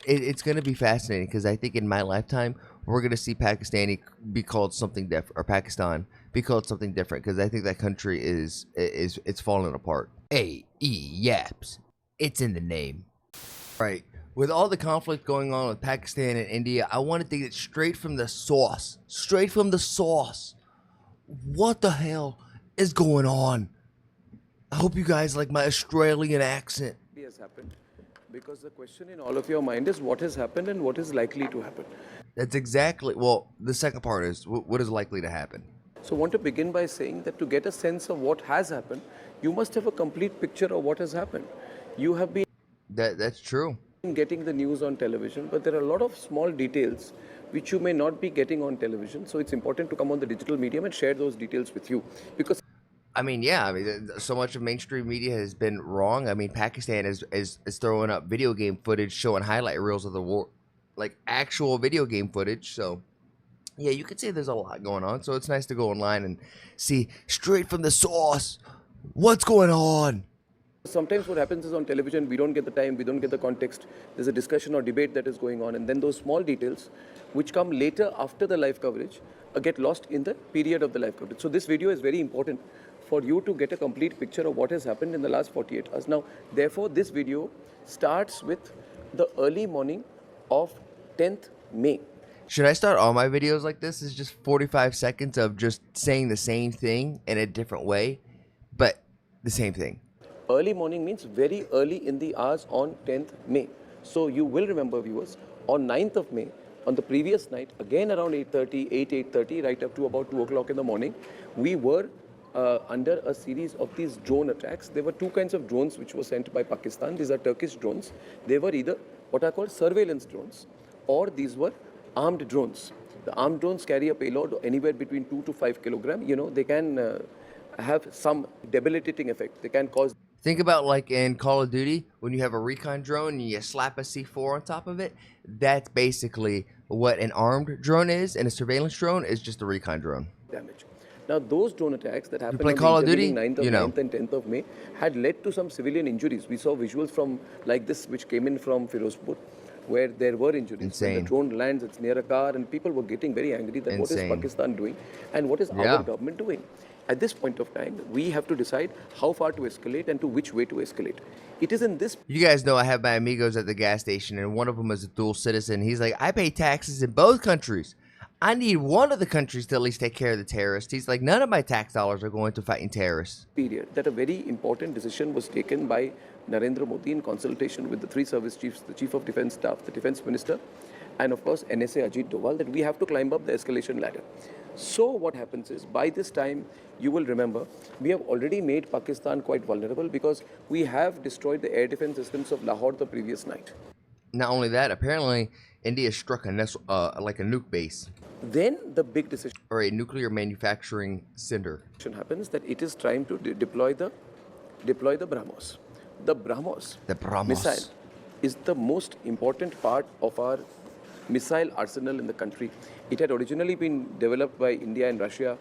it's going to be fascinating because I think in my lifetime we're going to see Pakistani be called something different, or Pakistan be called something different, because I think that country is it's falling apart. Yaps, it's in the name. Right. With all the conflict going on with Pakistan and India, I want to take it straight from the source. Straight from the source. What the hell is going on? I hope you guys like my Australian accent. Has happened, because the question in all of your mind is what has happened and what is likely to happen. That's exactly, well, the second part is what is likely to happen. So I want to begin by saying that to get a sense of what has happened, you must have a complete picture of what has happened. You have been That's true. getting the news on television, but there are a lot of small details which you may not be getting on television. So it's important to come on the digital medium and share those details with you, because I mean, yeah, I mean, so much of mainstream media has been wrong. I mean, Pakistan is throwing up video game footage showing highlight reels of the war, like actual video game footage. So, yeah, you could say there's a lot going on. So it's nice to go online and see straight from the source what's going on. sometimes what happens is on television, we don't get the time, we don't get the context. There's a discussion or debate that is going on, and then those small details, which come later after the live coverage, get lost in the period of the live coverage. So this video is very important for you to get a complete picture of what has happened in the last 48 hours. Now, therefore, this video starts with the early morning of 10th May. Should I start all my videos like this? It's just 45 seconds of just saying the same thing in a different way, but the same thing. Early morning means very early in the hours on 10th May. So you will remember, viewers, on 9th of May, on the previous night, again around 8:30, right up to about 2 o'clock in the morning, we were under a series of these drone attacks. There were two kinds of drones which were sent by Pakistan. These are Turkish drones. They were either what are called surveillance drones, or these were armed drones. The armed drones carry a payload anywhere between 2 to 5 kilograms. You know, they can have some debilitating effect. They can cause. Think about like in Call of Duty, when you have a recon drone and you slap a C4 on top of it. That's basically what an armed drone is, and a surveillance drone is just a recon drone. Damage. Now, those drone attacks that happened play on Call the of Duty, 9th, of, you know. 9th and 10th of May had led to some civilian injuries. We saw visuals from like this which came in from Firozpur, where there were injuries. Insane. When the drone lands, it's near a car, and people were getting very angry that what is Insane. Pakistan doing and what is Yeah. our government doing. At this point of time, we have to decide how far to escalate and to which way to escalate. It is in this. You guys know I have my amigos at the gas station, and one of them is a dual citizen. He's like, I pay taxes in both countries. I need one of the countries to at least take care of the terrorists. He's like, none of my tax dollars are going to fighting terrorists. Period that a very important decision was taken by Narendra Modi in consultation with the three service chiefs, the Chief of Defence Staff, the Defence Minister, and of course NSA Ajit Doval, that we have to climb up the escalation ladder. So what happens is, by this time, you will remember, we have already made Pakistan quite vulnerable because we have destroyed the air defence systems of Lahore the previous night. Not only that, apparently India struck a like a nuke base, Then the big decision or a nuclear manufacturing center. happens that it is trying to deploy the BrahMos. The BrahMos, The BrahMos. missile is the most important part of our missile arsenal in the country. It had originally been developed by India and Russia,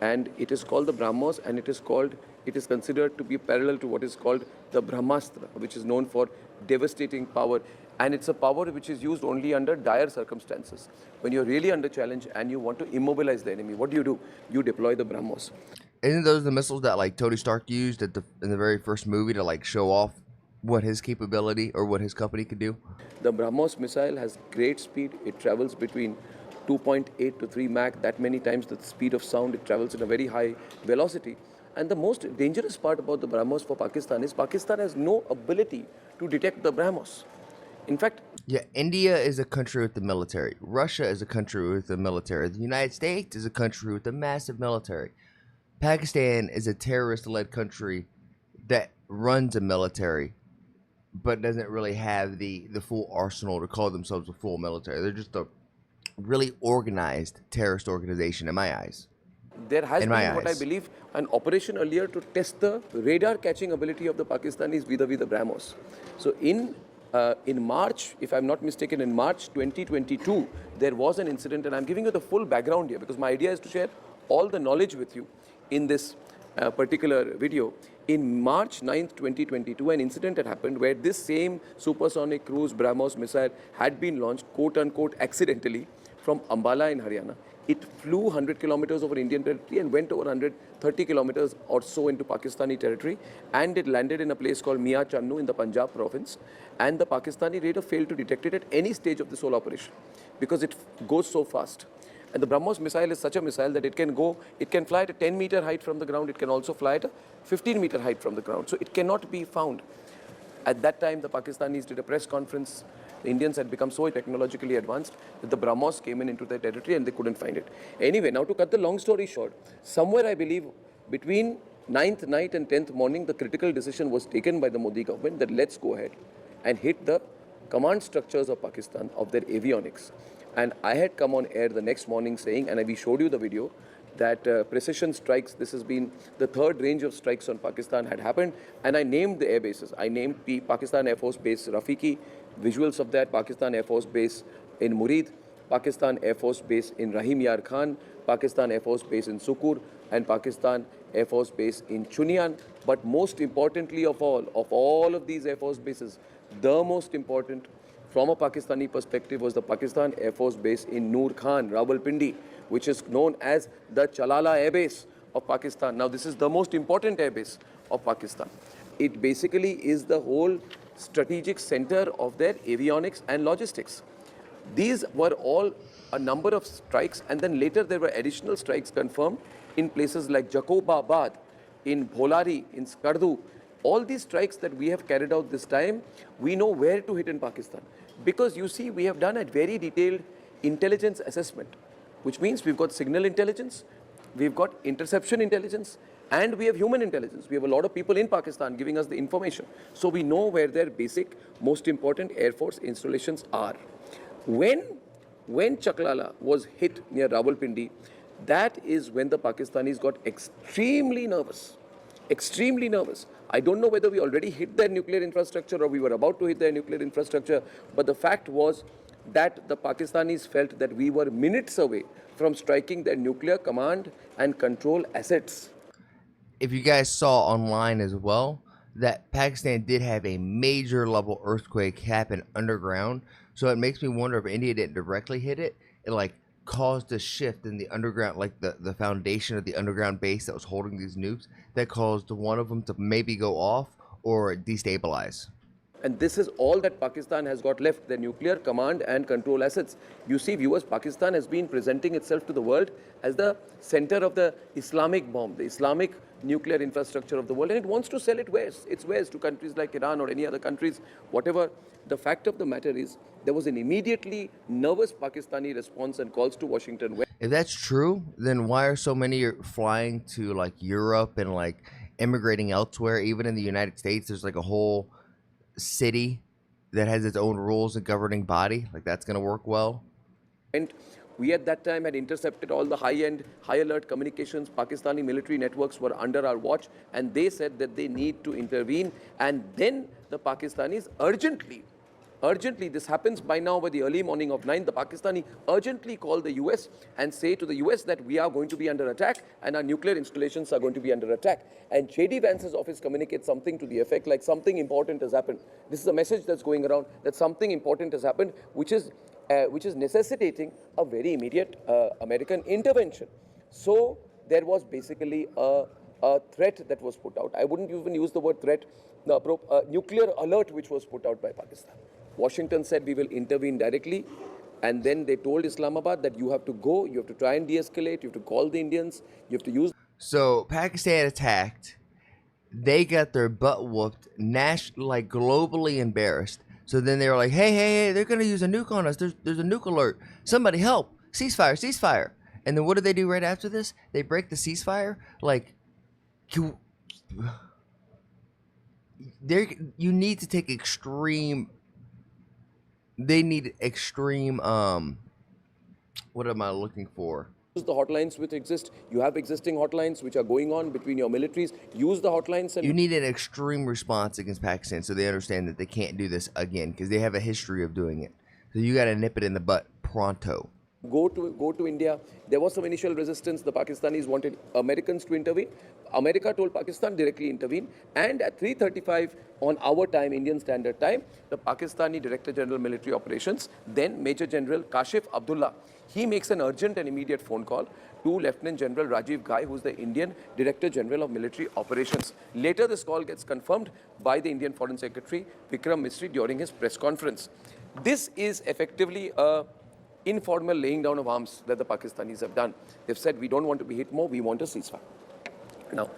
and it is called the BrahMos, and it is considered to be parallel to what is called the Brahmastra, which is known for devastating power. And it's a power which is used only under dire circumstances. When you're really under challenge and you want to immobilize the enemy, what do? You deploy the BrahMos. Isn't those the missiles that like Tony Stark used in the very first movie to like show off what his capability or what his company could do? The BrahMos missile has great speed. It travels between 2.8 to 3 Mach, that many times the speed of sound. It travels at a very high velocity. And the most dangerous part about the BrahMos for Pakistan is Pakistan has no ability to detect the BrahMos. In fact, Yeah, India is a country with the military. Russia is a country with the military. The United States is a country with a massive military. Pakistan is a terrorist-led country that runs a military, but doesn't really have the full arsenal to call themselves a full military. They're just a really organized terrorist organization in my eyes. there has In been, my what I eyes. believe, an operation earlier to test the radar catching ability of the Pakistanis vis-a-vis the BrahMos. So in March, if I'm not mistaken, in March 2022, there was an incident, and I'm giving you the full background here because my idea is to share all the knowledge with you in this particular video. In March 9th, 2022, an incident had happened where this same supersonic cruise BrahMos missile had been launched, quote unquote, accidentally from Ambala in Haryana. It flew 100 kilometers over Indian territory and went over 130 kilometers or so into Pakistani territory, and it landed in a place called Mia Channu in the Punjab province. And the Pakistani radar failed to detect it at any stage of this whole operation because it goes so fast. And the BrahMos missile is such a missile that it can fly at a 10-meter height from the ground. It can also fly at a 15-meter height from the ground. So it cannot be found. At that time, the Pakistanis did a press conference. The Indians had become so technologically advanced that the BrahMos came into their territory and they couldn't find it. Anyway, now to cut the long story short, somewhere I believe between 9th night and 10th morning, the critical decision was taken by the Modi government that let's go ahead and hit the command structures of Pakistan, of their avionics. And I had come on air the next morning saying, and we showed you the video, that precision strikes, this has been the third range of strikes on Pakistan had happened. And I named the air bases. I named Pakistan Air Force Base Rafiki, visuals of that, Pakistan Air Force Base in Murid, Pakistan Air Force Base in Rahim Yar Khan, Pakistan Air Force Base in Sukur, and Pakistan Air Force Base in Chunian. But most importantly of all of these Air Force bases, the most important from a Pakistani perspective was the Pakistan Air Force Base in Noor Khan, Rawalpindi, which is known as the Chalala Air Base of Pakistan. Now, this is the most important air base of Pakistan. It basically is the whole strategic center of their avionics and logistics. These were all a number of strikes, and then later there were additional strikes confirmed in places like Jacobabad, in Bholari, in Skardu. All these strikes that we have carried out this time, we know where to hit in Pakistan. Because you see, we have done a very detailed intelligence assessment, which means we've got signal intelligence, we've got interception intelligence, and we have human intelligence. We have a lot of people in Pakistan giving us the information. So we know where their basic, most important Air Force installations are. When Chaklala was hit near Rawalpindi, that is when the Pakistanis got extremely nervous. Extremely nervous. I don't know whether we already hit their nuclear infrastructure or we were about to hit their nuclear infrastructure, but the fact was that the Pakistanis felt that we were minutes away from striking their nuclear command and control assets. If you guys saw online as well, that Pakistan did have a major level earthquake happen underground. So it makes me wonder if India didn't directly hit it. It like caused a shift in the underground, like the foundation of the underground base that was holding these nukes, that caused one of them to maybe go off or destabilize. And this is all that Pakistan has got left, their nuclear command and control assets. You see, viewers, Pakistan has been presenting itself to the world as the center of the Islamic bomb, the Islamic nuclear infrastructure of the world, and it wants to sell its wares to countries like Iran or any other countries, whatever. The fact of the matter is, there was an immediately nervous Pakistani response and calls to Washington. If that's true, then why are so many flying to like Europe and like immigrating elsewhere? Even in the United States, there's like a whole city that has its own rules and governing body. Like that's going to work well. And we at that time had intercepted all the high-end, high-alert communications. Pakistani military networks were under our watch, and they said that they need to intervene. And then the Pakistanis urgently, this happens by now by the early morning of 9, the Pakistani urgently call the US and say to the US that we are going to be under attack and our nuclear installations are going to be under attack. And J.D. Vance's office communicates something to the effect like something important has happened. This is a message that's going around that something important has happened, which is necessitating a very immediate American intervention. So there was basically a threat that was put out. I wouldn't even use the word threat, nuclear alert which was put out by Pakistan. Washington said we will intervene directly, and then they told Islamabad that you have to go, you have to try and de-escalate, you have to call the Indians, you have to use. So Pakistan attacked, they got their butt whooped, like globally embarrassed. So then they were like, hey, they're going to use a nuke on us. There's a nuke alert. Somebody help. Ceasefire. And then what do they do right after this? They break the ceasefire. Like, you need to take extreme. They need extreme. What am I looking for? Use the hotlines which exist. You have existing hotlines which are going on between your militaries. Use the hotlines. And you need an extreme response against Pakistan so they understand that they can't do this again because they have a history of doing it. So you got to nip it in the butt pronto. go to India. There was some initial resistance. The Pakistanis wanted Americans to intervene. America told Pakistan directly intervene. And at 3:35 on our time, Indian Standard Time, the Pakistani Director General Military Operations, then Major General Kashif Abdullah, he makes an urgent and immediate phone call to Lieutenant General Rajiv Ghai, who's the Indian Director General of Military Operations. Later, this call gets confirmed by the Indian Foreign Secretary Vikram Misri during his press conference. This is effectively a informal laying down of arms that the Pakistanis have done. They've said, we don't want to be hit more, we want a ceasefire. Now,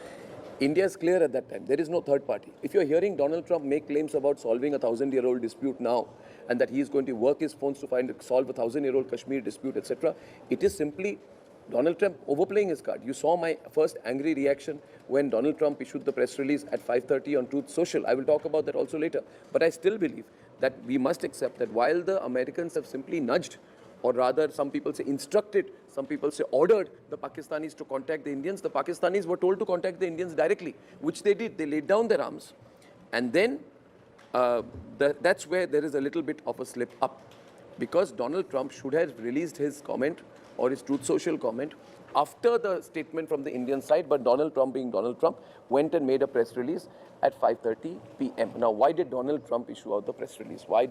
India is clear at that time. There is no third party. If you're hearing Donald Trump make claims about solving a 1,000-year-old dispute now, and that he is going to work his phones to solve a 1,000-year-old Kashmir dispute, etc., it is simply Donald Trump overplaying his card. You saw my first angry reaction when Donald Trump issued the press release at 5:30 on Truth Social. I will talk about that also later. But I still believe that we must accept that while the Americans have simply nudged, or rather some people say instructed, some people say ordered the Pakistanis to contact the Indians, the Pakistanis were told to contact the Indians directly, which they did. They laid down their arms. And then that's where there is a little bit of a slip up, because Donald Trump should have released his comment or his Truth Social comment after the statement from the Indian side, but Donald Trump, being Donald Trump, went and made a press release at 5:30 p.m. Now, why did Donald Trump issue out the press release? Why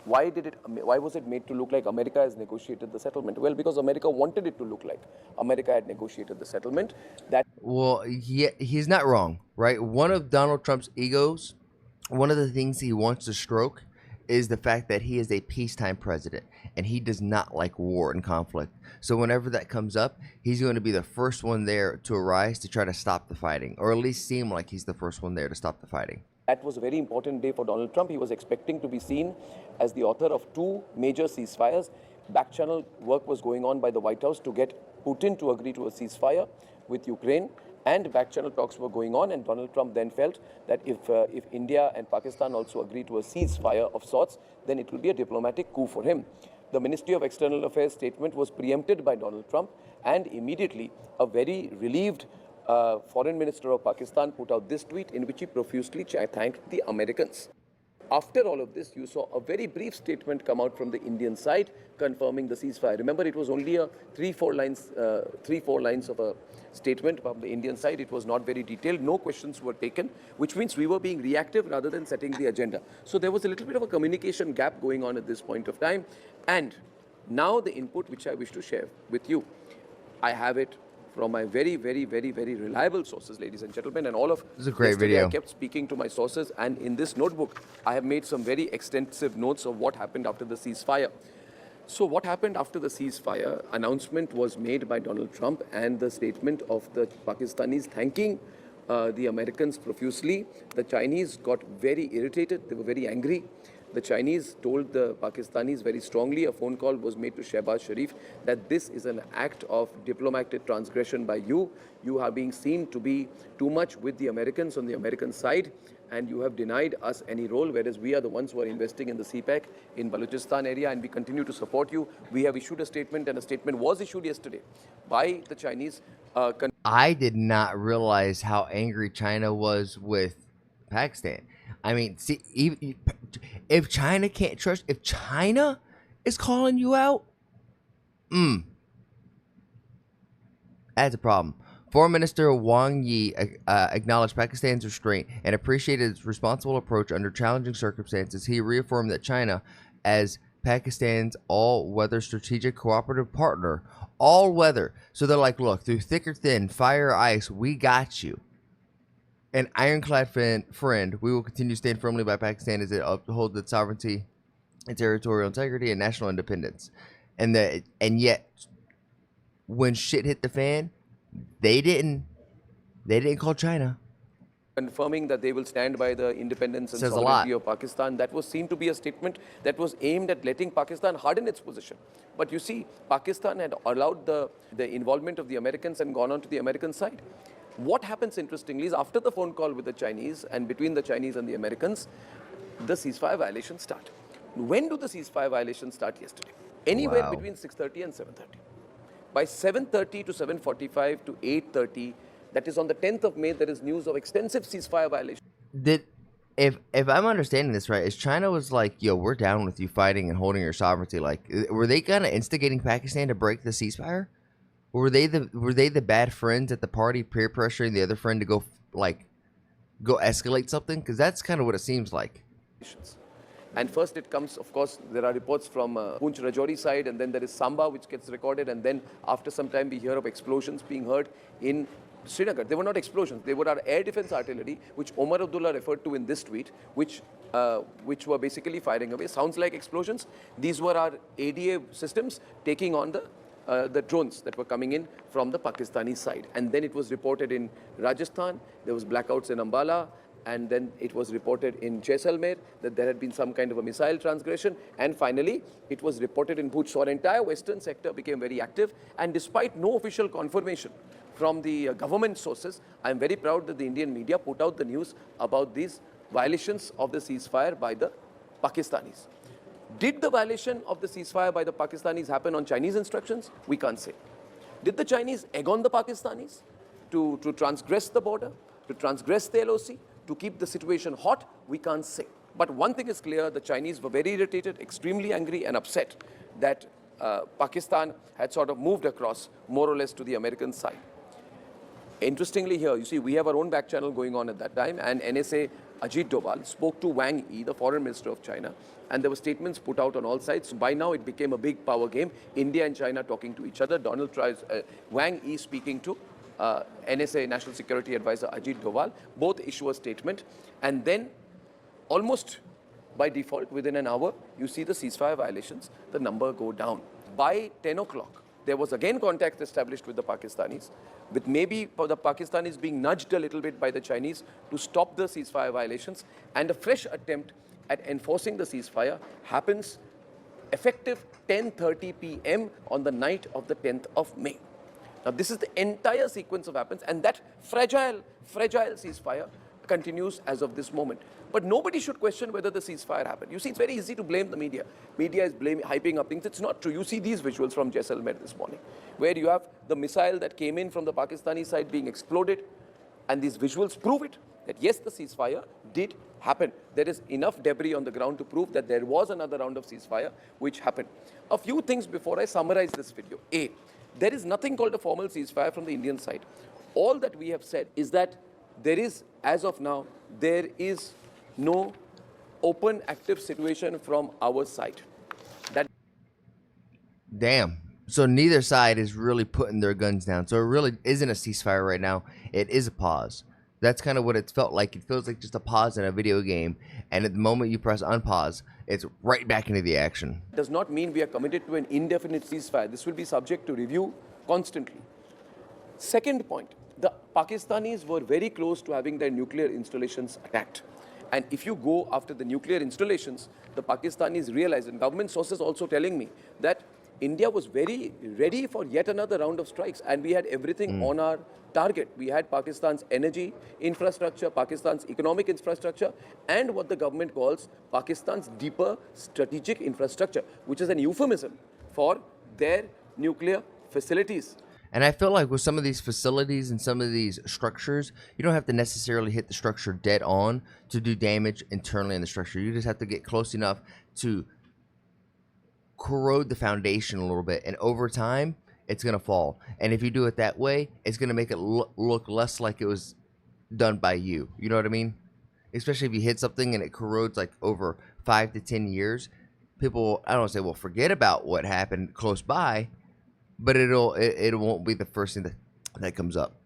was it made to look like America has negotiated the settlement? Well, because America wanted it to look like America had negotiated the settlement. Well, he's not wrong, right? One of Donald Trump's egos, one of the things he wants to stroke, is the fact that he is a peacetime president and he does not like war and conflict. So whenever that comes up, he's going to be the first one there to arise to try to stop the fighting, or at least seem like he's the first one there to stop the fighting. That was a very important day for Donald Trump. He was expecting to be seen as the author of two major ceasefires. Back-channel work was going on by the White House to get Putin to agree to a ceasefire with Ukraine, and back-channel talks were going on, and Donald Trump then felt that if India and Pakistan also agree to a ceasefire of sorts, then it will be a diplomatic coup for him. The Ministry of External Affairs statement was preempted by Donald Trump, and immediately a very relieved Foreign Minister of Pakistan put out this tweet in which he profusely thanked the Americans. After all of this, you saw a very brief statement come out from the Indian side confirming the ceasefire. Remember, it was only a three, four lines of a statement from the Indian side. It was not very detailed. No questions were taken, which means we were being reactive rather than setting the agenda. So there was a little bit of a communication gap going on at this point of time. And now the input which I wish to share with you, I have it from my very, very, very, very reliable sources, ladies and gentlemen, and all of this is a great yesterday video. I kept speaking to my sources, and in this notebook, I have made some very extensive notes of what happened after the ceasefire. So what happened after the ceasefire? Announcement was made by Donald Trump, and the statement of the Pakistanis thanking the Americans profusely. The Chinese got very irritated. They were very angry. The Chinese told the Pakistanis very strongly, a phone call was made to Shehbaz Sharif, that this is an act of diplomatic transgression by you. You are being seen to be too much with the Americans on the American side, and you have denied us any role, whereas we are the ones who are investing in the CPEC in Balochistan area, and we continue to support you. We have issued a statement, and a statement was issued yesterday by the Chinese. I did not realize how angry China was with Pakistan. I mean, see, if China can't trust, if China is calling you out, that's a problem. Foreign Minister Wang Yi acknowledged Pakistan's restraint and appreciated its responsible approach under challenging circumstances. He reaffirmed that China, as Pakistan's all-weather strategic cooperative partner, all-weather. So they're like, look, through thick or thin, fire or ice, we got you. An ironclad friend, we will continue to stand firmly by Pakistan as it upholds its sovereignty and territorial integrity and national independence. And yet, when shit hit the fan, they didn't call China. Confirming that they will stand by the independence and sovereignty of Pakistan. That was seen to be a statement that was aimed at letting Pakistan harden its position. But you see, Pakistan had allowed the involvement of the Americans and gone on to the American side. What happens, interestingly, is after the phone call with the Chinese and between the Chinese and the Americans, the ceasefire violations start. When do the ceasefire violations start? Yesterday. Anywhere between 6:30 and 7:30. By 7:30 to 7:45 to 8:30, that is on the 10th of May, there is news of extensive ceasefire violations. if I'm understanding this right, is China was like, yo, we're down with you fighting and holding your sovereignty. Like, were they kind of instigating Pakistan to break the ceasefire? Or were they the bad friends at the party peer pressuring the other friend to go like go escalate something? Because that's kind of what it seems like. And first it comes, of course, there are reports from Poonch Rajouri side, and then there is Samba, which gets recorded, and then after some time we hear of explosions being heard in Srinagar. They were not explosions, they were our air defense artillery, which Omar Abdullah referred to in this tweet, which were basically firing away. Sounds like explosions. These were our ADA systems taking on the drones that were coming in from the Pakistani side. And then it was reported in Rajasthan, there was blackouts in Ambala, and then it was reported in Jaisalmer that there had been some kind of a missile transgression, and finally it was reported in Bhuj. So our entire western sector became very active, and despite no official confirmation from the government sources, I am very proud that the Indian media put out the news about these violations of the ceasefire by the Pakistanis. Did the violation of the ceasefire by the Pakistanis happen on Chinese instructions? We can't say. Did the Chinese egg on the Pakistanis to transgress the border, to transgress the LOC, to keep the situation hot? We can't say. But one thing is clear, the Chinese were very irritated, extremely angry and upset that Pakistan had sort of moved across more or less to the American side. Interestingly here, you see, we have our own back channel going on at that time, and NSA Ajit Doval spoke to Wang Yi, the foreign minister of China, and there were statements put out on all sides. So by now it became a big power game, India and China talking to each other, Wang Yi speaking to NSA National Security Advisor Ajit Doval, both issue a statement, and then almost by default, within an hour, you see the ceasefire violations, the number go down. By 10 o'clock, there was again contact established with the Pakistanis, with maybe the Pakistanis being nudged a little bit by the Chinese to stop the ceasefire violations, and a fresh attempt at enforcing the ceasefire happens effective 10:30 p.m. on the night of the 10th of May. Now, this is the entire sequence of events, and that fragile ceasefire continues as of this moment. But nobody should question whether the ceasefire happened. You see, it's very easy to blame the media. Media is hyping up things. It's not true. You see these visuals from Jaisalmer this morning, where you have the missile that came in from the Pakistani side being exploded, and these visuals prove it, that yes, the ceasefire did happen. There is enough debris on the ground to prove that there was another round of ceasefire which happened. A few things before I summarize this video. A, there is nothing called a formal ceasefire from the Indian side. All that we have said is that there is, as of now, there is no open, active situation from our side. That Damn. So neither side is really putting their guns down. So it really isn't a ceasefire right now. It is a pause. That's kind of what it felt like. It feels like just a pause in a video game. And at the moment you press unpause, it's right back into the action. does not mean we are committed to an indefinite ceasefire. This will be subject to review constantly. Second point, the Pakistanis were very close to having their nuclear installations attacked. And if you go after the nuclear installations, the Pakistanis realized, and government sources also telling me, that India was very ready for yet another round of strikes, and we had everything on our target. We had Pakistan's energy infrastructure, Pakistan's economic infrastructure, and what the government calls Pakistan's deeper strategic infrastructure, which is an euphemism for their nuclear facilities. And I feel like with some of these facilities and some of these structures, you don't have to necessarily hit the structure dead on to do damage internally in the structure. You just have to get close enough to corrode the foundation a little bit, and over time it's going to fall. And if you do it that way, it's going to make it look less like it was done by you. You know what I mean? Especially if you hit something and it corrodes like over 5 to 10 years, people, I don't want to say, well, forget about what happened close by, but it won't be the first thing that comes up.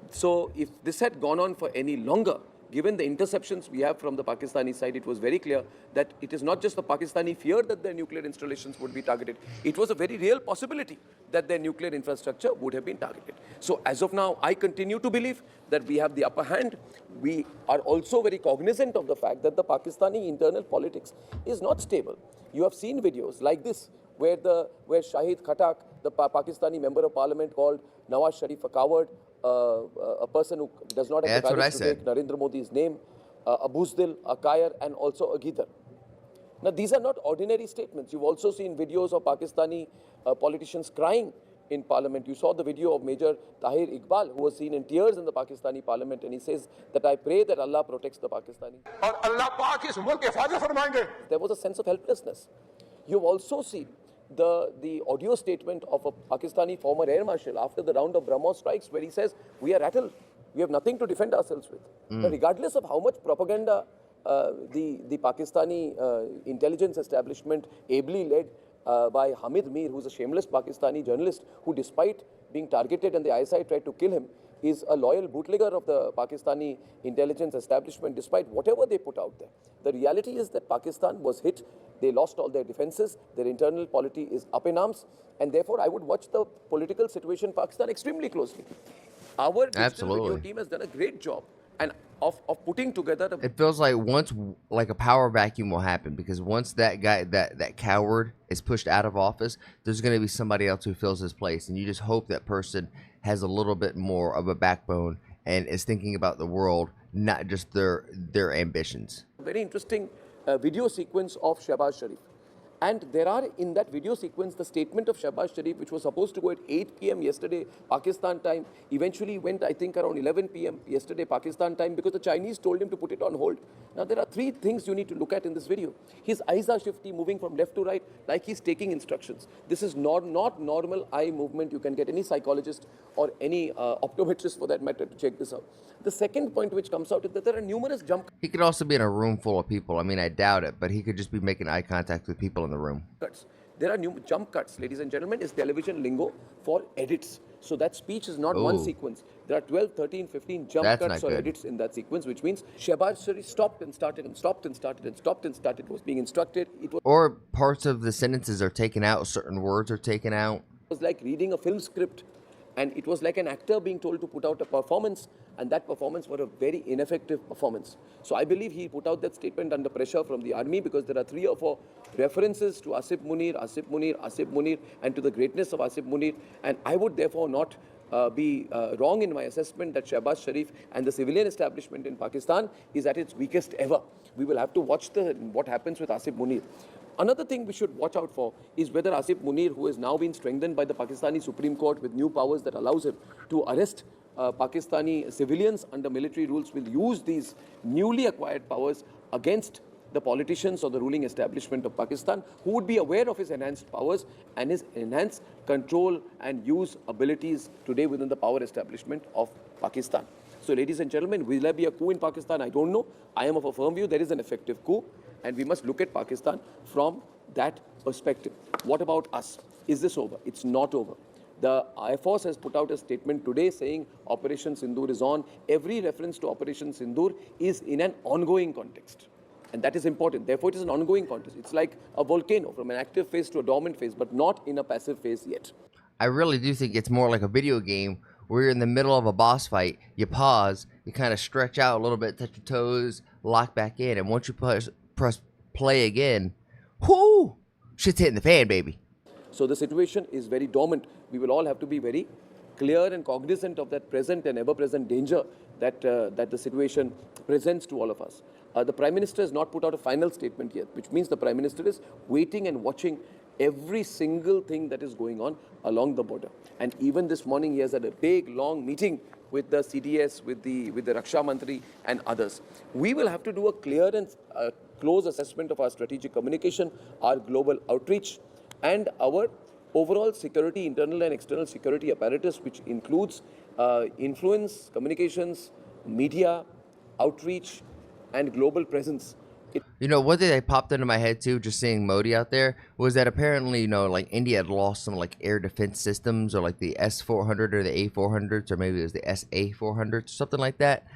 So if this had gone on for any longer, given the interceptions we have from the Pakistani side, it was very clear that it is not just the Pakistani fear that their nuclear installations would be targeted. It was a very real possibility that their nuclear infrastructure would have been targeted. So as of now, I continue to believe that we have the upper hand. We are also very cognizant of the fact that the Pakistani internal politics is not stable. You have seen videos like this, where Shahid Khatak, the Pakistani member of parliament, called Nawaz Sharif a coward, a person who does not have the courage to take Narendra Modi's name, a Buzdil, a Kayer, and also a Gidar. Now, these are not ordinary statements. You've also seen videos of Pakistani politicians crying in parliament. You saw the video of Major Tahir Iqbal, who was seen in tears in the Pakistani parliament, and he says that I pray that Allah protects the Pakistani. और अल्लाह पाक इस मुल्क के हिफाजत फरमाएंगे. There was a sense of helplessness. You've also seen the audio statement of a Pakistani former air marshal after the round of BrahMos strikes, where he says, we are rattled. We have nothing to defend ourselves with. Now, regardless of how much propaganda the Pakistani intelligence establishment, ably led by Hamid Mir, who's a shameless Pakistani journalist, who despite being targeted and the ISI tried to kill him, is a loyal bootlegger of the Pakistani intelligence establishment, despite whatever they put out there. The reality is that Pakistan was hit. They lost all their defenses. Their internal polity is up in arms. And therefore, I would watch the political situation in Pakistan extremely closely. Our digital video team has done a great job and of putting together a It feels like once like a power vacuum will happen, because once that guy, that coward is pushed out of office, there's going to be somebody else who fills his place, and you just hope that person has a little bit more of a backbone and is thinking about the world, not just their ambitions. very interesting video sequence of Shehbaz Sharif. And there are in that video sequence the statement of Shehbaz Sharif, which was supposed to go at 8 p.m. yesterday, Pakistan time, eventually went, I think, around 11 p.m. yesterday, Pakistan time, because the Chinese told him to put it on hold. Now, there are three things you need to look at in this video. His eyes are shifty, moving from left to right, like he's taking instructions. This is not normal eye movement. You can get any psychologist or any optometrist, for that matter, to check this out. The second point which comes out is that there are numerous jump He could also be in a room full of people. I mean, I doubt it, but he could just be making eye contact with people in the room. cuts. There are new jump cuts, ladies and gentlemen, is television lingo for edits. So that speech is not one Ooh. sequence. There are 12, 13, 15 jump That's cuts not or good. edits in that sequence, which means Shehbaz Sharif stopped and started and stopped and started and stopped and started, was being instructed. It Or parts of the sentences are taken out, certain words are taken out. was like reading a film script, and it was like an actor being told to put out a performance, and that performance was a very ineffective performance. So I believe he put out that statement under pressure from the army, because there are 3 or 4 references to Asif Munir, Asif Munir, Asif Munir, and to the greatness of Asif Munir, and I would therefore not be wrong in my assessment that Shehbaz Sharif and the civilian establishment in Pakistan is at its weakest ever. We will have to watch what happens with Asif Munir. Another thing we should watch out for is whether Asif Munir, who has now been strengthened by the Pakistani Supreme Court with new powers that allows him to arrest Pakistani civilians under military rules, will use these newly acquired powers against the politicians or the ruling establishment of Pakistan, who would be aware of his enhanced powers and his enhanced control and use abilities today within the power establishment of Pakistan. So, ladies and gentlemen, will there be a coup in Pakistan? I don't know. I am of a firm view there is an effective coup, and we must look at Pakistan from that perspective. What about us? Is this over? It's not over. The Air Force has put out a statement today saying Operation Sindoor is on. Every reference to Operation Sindoor is in an ongoing context. And that is important. Therefore, it is an ongoing context. It's like a volcano, from an active phase to a dormant phase, but not in a passive phase yet. I really do think it's more like a video game where you're in the middle of a boss fight, you pause, you kind of stretch out a little bit, touch your toes, lock back in, and once you press play again, whoo, shit's hitting the fan, baby. So the situation is very dormant. We will all have to be very clear and cognizant of that present and ever-present danger that the situation presents to all of us. The Prime Minister has not put out a final statement yet, which means the Prime Minister is waiting and watching every single thing that is going on along the border. And even this morning, he has had a big, long meeting with the CDS, with the Raksha Mantri and others. We will have to do a clear and close assessment of our strategic communication, our global outreach, and our overall security, internal and external security apparatus, which includes influence, communications, media, outreach, and global presence. You know, one thing that popped into my head too, just seeing Modi out there, was that apparently, you know, like India had lost some like air defense systems, or like the S-400 or the A-400s, or maybe it was the SA-400s, something like that.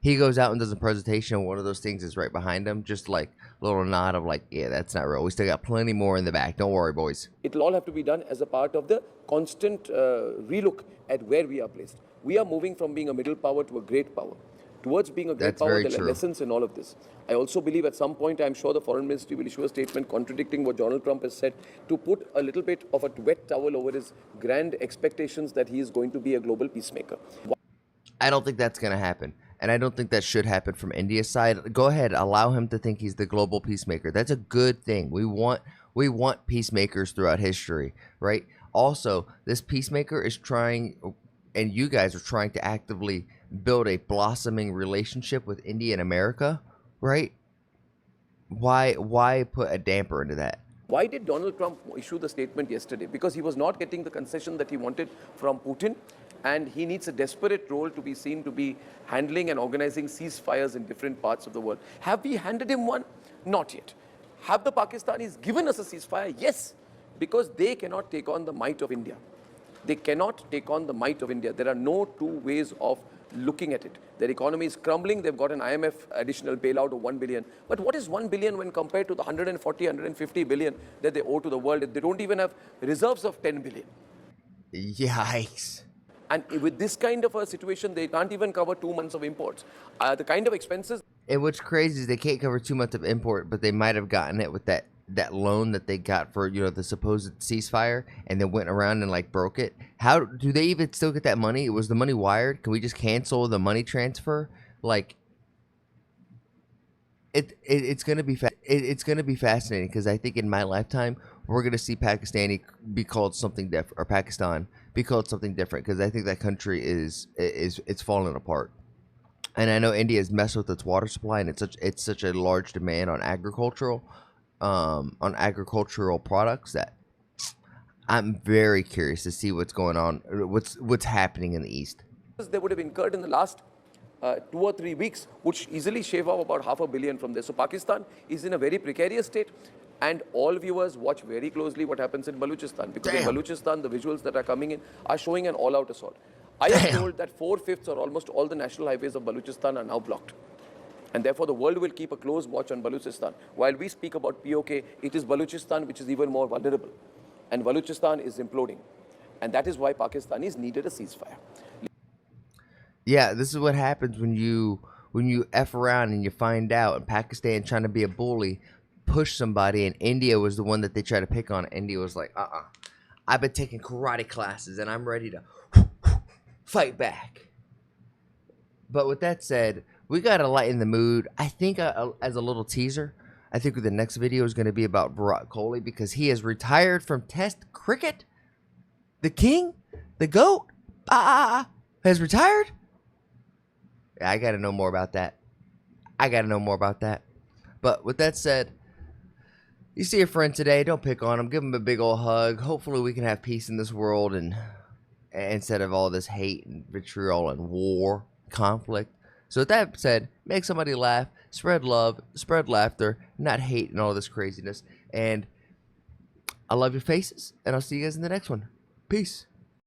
He goes out and does a presentation, and one of those things is right behind him, just like a little nod of like, yeah, that's not real. We still got plenty more in the back. Don't worry, boys. It'll all have to be done as a part of the constant relook at where we are placed. We are moving from being a middle power to a great power. Towards being a great That's power, very there are true. lessons in all of this. I also believe at some point, I'm sure the foreign ministry will issue a statement contradicting what Donald Trump has said, to put a little bit of a wet towel over his grand expectations that he is going to be a global peacemaker. I don't think that's going to happen. And I don't think that should happen from India's side. Go ahead, allow him to think he's the global peacemaker. That's a good thing. We want peacemakers throughout history, right? also, this peacemaker is trying, and you guys are trying to actively build a blossoming relationship with India and America, right? Why put a damper into that? Why did Donald Trump issue the statement yesterday? Because he was not getting the concession that he wanted from Putin, and he needs a desperate role to be seen to be handling and organizing ceasefires in different parts of the world. Have we handed him one? Not yet. Have the Pakistanis given us a ceasefire? Yes, because they cannot take on the might of India. They cannot take on the might of India. There are no two ways of looking at it. Their economy is crumbling. They've got an IMF additional bailout of 1 billion. But what is 1 billion when compared to the 140, 150 billion that they owe to the world? They don't even have reserves of 10 billion. Yikes. And with this kind of a situation, they can't even cover 2 months of imports. The kind of expenses. And what's crazy is they can't cover 2 months of import, but they might have gotten it with that loan that they got for, you know, the supposed ceasefire, and then went around and like broke it. How do they even still get that money? Was the money wired? Can we just cancel the money transfer? Like, it's gonna be it's gonna be fascinating, because I think in my lifetime we're gonna see Pakistani be called something different, or Pakistan be called something different, because I think that country is it's falling apart. And I know India has messed with its water supply, and it's such a large demand on agricultural products that I'm very curious to see what's going on, what's happening in the East. They would have incurred in the last 2 or 3 weeks, which easily shave off about $500 million from there. So Pakistan is in a very precarious state, and all viewers watch very closely what happens in Balochistan, because in Balochistan the visuals that are coming in are showing an all-out assault. I am told that 4/5 or almost all the national highways of Balochistan are now blocked. And therefore, the world will keep a close watch on Balochistan. While we speak about POK, it is Balochistan which is even more vulnerable. And Balochistan is imploding. And that is why Pakistanis needed a ceasefire. Yeah, this is what happens when you F around and you find out, and Pakistan trying to be a bully, push somebody, and India was the one that they tried to pick on. India was like, I've been taking karate classes, and I'm ready to fight back. But with that said, we got to lighten the mood. I think as a little teaser, I think the next video is going to be about Virat Kohli, because he has retired from Test cricket. The king, the GOAT, has retired. I got to know more about that. But with that said, you see a friend today, don't pick on him. Give him a big old hug. Hopefully we can have peace in this world, and instead of all this hate and vitriol and war, conflict. So with that said, make somebody laugh, spread love, spread laughter, not hate and all this craziness. And I love your faces, and I'll see you guys in the next one. Peace.